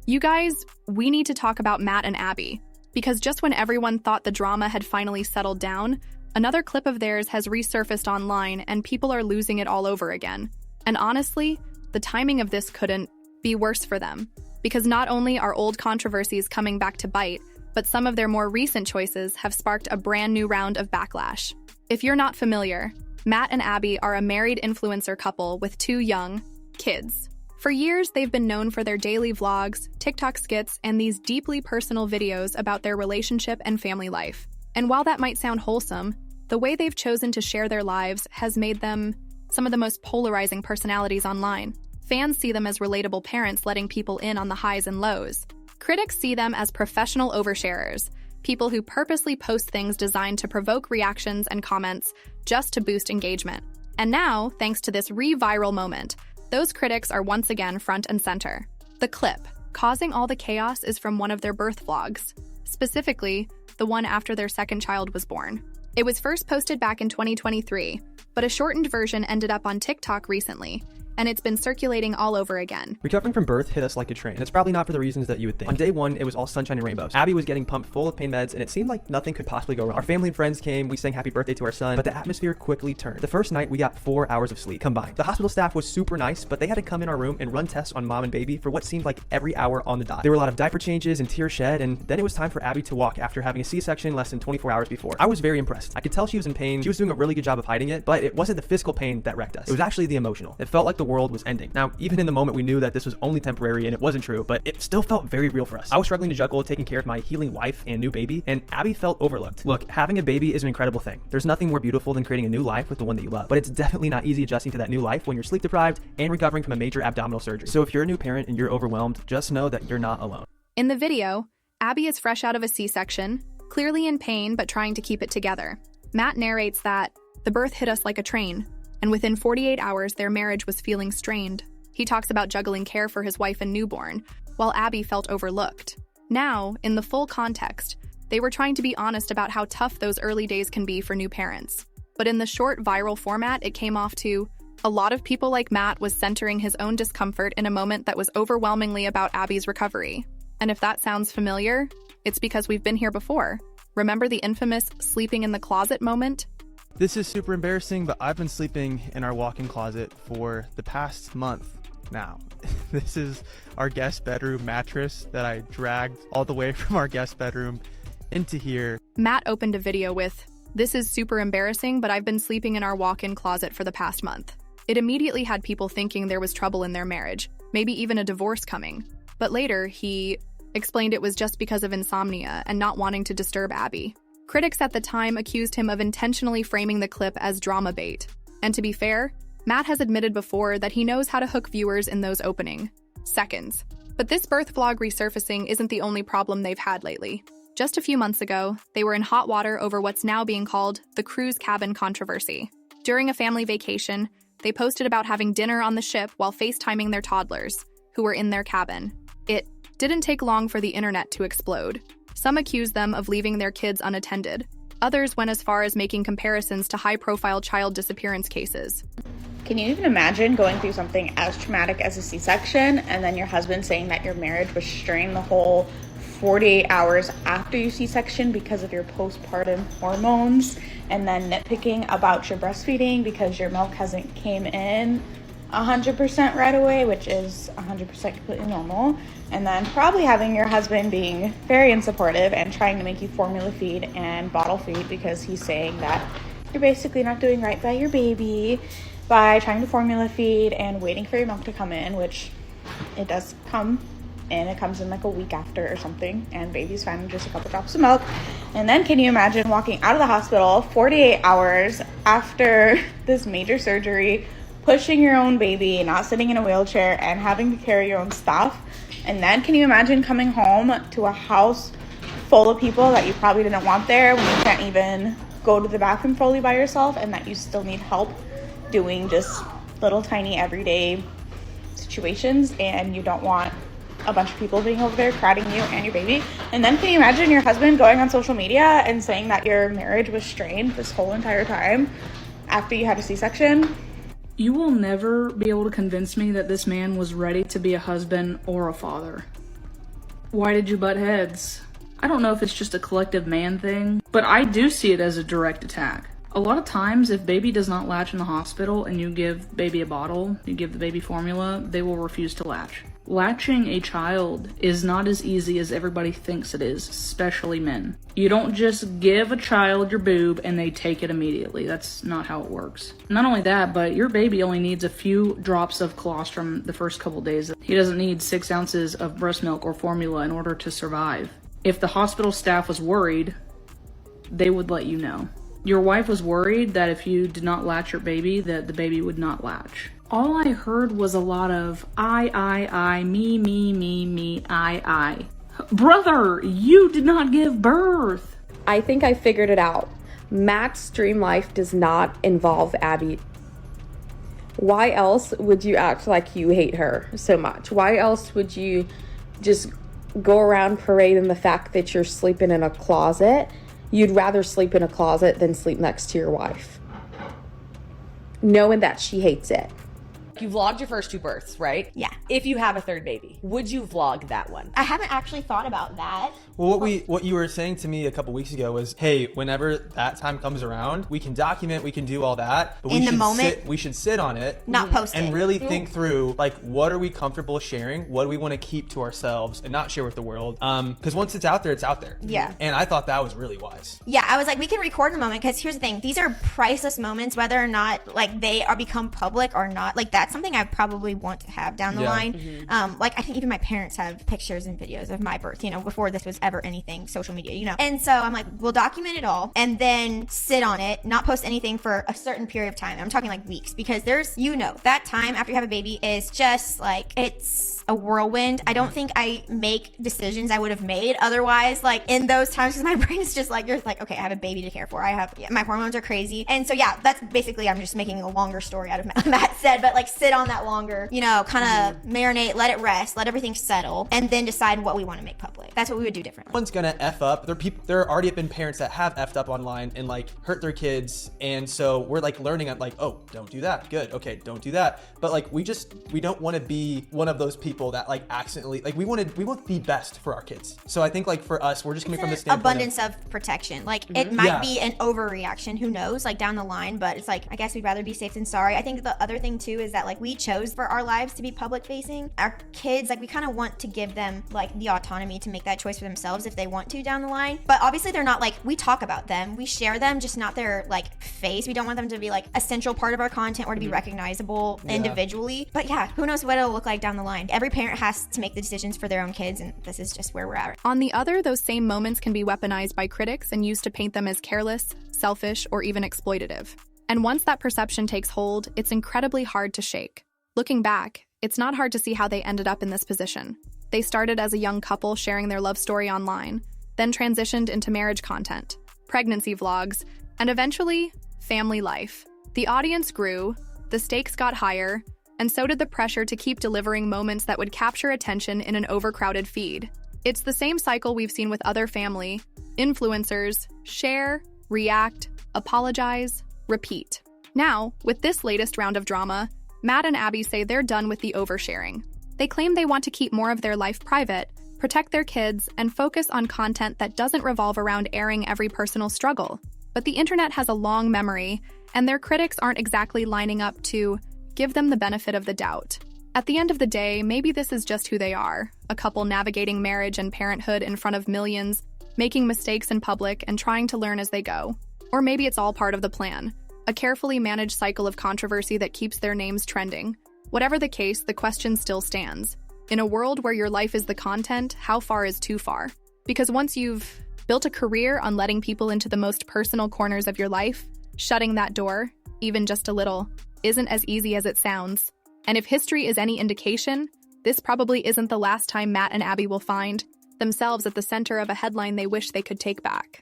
You guys, we need to talk about Matt and Abby, because just when everyone thought the drama had finally settled down, another clip of theirs has resurfaced online and people are losing it all over again. And honestly, the timing of this couldn't be worse for them, because not only are old controversies coming back to bite, but some of their more recent choices have sparked a brand new round of backlash. If you're not familiar, Matt and Abby are a married influencer couple with 2 young kids. For years, they've been known for their daily vlogs, TikTok skits, and these deeply personal videos about their relationship and family life. And while that might sound wholesome, the way they've chosen to share their lives has made them some of the most polarizing personalities online. Fans see them as relatable parents letting people in on the highs and lows. Critics see them as professional oversharers, people who purposely post things designed to provoke reactions and comments just to boost engagement. And now, thanks to this re-viral moment, those critics are once again front and center. The clip causing all the chaos is from one of their birth vlogs, specifically the one after their second child was born. It was first posted back in 2023, but a shortened version ended up on TikTok recently, and it's been circulating all over again. Recovering from birth hit us like a train, and it's probably not for the reasons that you would think. On day 1, it was all sunshine and rainbows. Abby was getting pumped full of pain meds, and it seemed like nothing could possibly go wrong. Our family and friends came, we sang happy birthday to our son, but the atmosphere quickly turned. The first night, we got 4 hours of sleep combined. The hospital staff was super nice, but they had to come in our room and run tests on mom and baby for what seemed like every hour on the dot. There were a lot of diaper changes and tears shed, and then it was time for Abby to walk after having a C-section less than 24 hours before. I was very impressed. I could tell she was in pain. She was doing a really good job of hiding it, but it wasn't the physical pain that wrecked us. It was actually the emotional. It felt like the world was ending. Now, even in the moment, we knew that this was only temporary and it wasn't true, but it still felt very real for us. I was struggling to juggle taking care of my healing wife and new baby, and Abby felt overlooked. Look, having a baby is an incredible thing. There's nothing more beautiful than creating a new life with the one that you love, but it's definitely not easy adjusting to that new life when you're sleep deprived and recovering from a major abdominal surgery. So if you're a new parent and you're overwhelmed, just know that you're not alone. In the video, Abby is fresh out of a C-section, clearly in pain but trying to keep it together. Matt narrates that the birth hit us like a train, and within 48 hours, their marriage was feeling strained. He talks about juggling care for his wife and newborn, while Abby felt overlooked. Now, in the full context, they were trying to be honest about how tough those early days can be for new parents. But in the short viral format, it came off to, a lot of people like Matt was centering his own discomfort in a moment that was overwhelmingly about Abby's recovery. And if that sounds familiar, it's because we've been here before. Remember the infamous sleeping in the closet moment? This is super embarrassing, but I've been sleeping in our walk-in closet for the past month now. This is our guest bedroom mattress that I dragged all the way from our guest bedroom into here. Matt opened a video with, "This is super embarrassing, but I've been sleeping in our walk-in closet for the past month." It immediately had people thinking there was trouble in their marriage, maybe even a divorce coming. But later, he explained it was just because of insomnia and not wanting to disturb Abby. Critics at the time accused him of intentionally framing the clip as drama bait. And to be fair, Matt has admitted before that he knows how to hook viewers in those opening seconds. But this birth vlog resurfacing isn't the only problem they've had lately. Just a few months ago, they were in hot water over what's now being called the cruise cabin controversy. During a family vacation, they posted about having dinner on the ship while FaceTiming their toddlers, who were in their cabin. It didn't take long for the internet to explode. Some accused them of leaving their kids unattended. Others went as far as making comparisons to high-profile child disappearance cases. Can you even imagine going through something as traumatic as a C-section and then your husband saying that your marriage was strained the whole 48 hours after your C-section because of your postpartum hormones, and then nitpicking about your breastfeeding because your milk hasn't came in 100% right away, which is 100% completely normal, and then probably having your husband being very unsupportive and trying to make you formula feed and bottle feed because he's saying that you're basically not doing right by your baby by trying to formula feed and waiting for your milk to come in, which it does come, and it comes in like a week after or something, and baby's fine with just a couple drops of milk. And then can you imagine walking out of the hospital 48 hours after this major surgery, pushing your own baby, not sitting in a wheelchair, and having to carry your own stuff? And then can you imagine coming home to a house full of people that you probably didn't want there when you can't even go to the bathroom fully by yourself, and that you still need help doing just little tiny everyday situations, and you don't want a bunch of people being over there crowding you and your baby? And then can you imagine your husband going on social media and saying that your marriage was strained this whole entire time after you had a C-section? You will never be able to convince me that this man was ready to be a husband or a father. Why did you butt heads? I don't know if it's just a collective man thing, but I do see it as a direct attack. A lot of times, if baby does not latch in the hospital and you give baby a bottle, you give the baby formula, they will refuse to latch. Latching a child is not as easy as everybody thinks it is, especially men. You don't just give a child your boob and they take it immediately. That's not how it works. Not only that, but your baby only needs a few drops of colostrum the first couple days. He doesn't need 6 ounces of breast milk or formula in order to survive. If the hospital staff was worried, they would let you know. Your wife was worried that if you did not latch your baby, that the baby would not latch. All I heard was a lot of I, me, I. Brother, you did not give birth. I think I figured it out. Matt's dream life does not involve Abby. Why else would you act like you hate her so much? Why else would you just go around parading the fact that you're sleeping in a closet? You'd rather sleep in a closet than sleep next to your wife, knowing that she hates it. You vlogged your first 2 births, right? Yeah. If you have a 3rd baby, would you vlog that one? I haven't actually thought about that. Well, what you were saying to me a couple weeks ago was, hey, whenever that time comes around, we can document, we can do all that, but we should sit on it, not post it, and really think through, like, what are we comfortable sharing? What do we want to keep to ourselves and not share with the world? Because once it's out there, it's out there. Yeah. And I thought that was really wise. Yeah, I was like, we can record the moment, because here's the thing: these are priceless moments, whether or not like they are become public or not. Like, that's something I probably want to have down the line. Like, I think even my parents have pictures and videos of my birth, you know, before this was ever anything social media, you know. And so I'm like, we'll document it all and then sit on it, not post anything for a certain period of time. I'm talking like weeks, because there's, you know, that time after you have a baby is just like, it's a whirlwind. I don't think I make decisions I would have made otherwise, like in those times, because my brain is just like, you're like, okay, I have a baby to care for. My hormones are crazy. And so yeah, that's basically, I'm just making a longer story out of Matt said, but like sit on that longer, you know, kind of marinate, let it rest, let everything settle, and then decide what we want to make public. That's what we would do differently. One's gonna F up. There already have been parents that have F'd up online and like hurt their kids. And so we're like learning at like, oh, don't do that. Good. Okay. Don't do that. But like, we don't want to be one of those people that like accidentally, like we want to be best for our kids. So I think like for us, we're just coming from the standpoint abundance of protection. Like it might be an overreaction, who knows, like down the line, but it's like, I guess we'd rather be safe than sorry. I think the other thing too is that like we chose for our lives to be public facing. Our kids, like we kind of want to give them like the autonomy to make that choice for themselves if they want to down the line. But obviously they're not like, we talk about them, we share them, just not their like face. We don't want them to be like a central part of our content or to be recognizable individually. But yeah, who knows what it'll look like down the line. Every parent has to make the decisions for their own kids, and this is just where we're at. On the other, those same moments can be weaponized by critics and used to paint them as careless, selfish, or even exploitative. And once that perception takes hold, it's incredibly hard to shake. Looking back, it's not hard to see how they ended up in this position. They started as a young couple sharing their love story online, then transitioned into marriage content, pregnancy vlogs, and eventually, family life. The audience grew, the stakes got higher, and so did the pressure to keep delivering moments that would capture attention in an overcrowded feed. It's the same cycle we've seen with other family. Influencers share, react, apologize, repeat. Now, with this latest round of drama, Matt and Abby say they're done with the oversharing. They claim they want to keep more of their life private, protect their kids, and focus on content that doesn't revolve around airing every personal struggle. But the internet has a long memory, and their critics aren't exactly lining up to give them the benefit of the doubt. At the end of the day, maybe this is just who they are, a couple navigating marriage and parenthood in front of millions, making mistakes in public and trying to learn as they go. Or maybe it's all part of the plan, a carefully managed cycle of controversy that keeps their names trending. Whatever the case, the question still stands. In a world where your life is the content, how far is too far? Because once you've built a career on letting people into the most personal corners of your life, shutting that door, even just a little, isn't as easy as it sounds. And if history is any indication, this probably isn't the last time Matt and Abby will find themselves at the center of a headline they wish they could take back.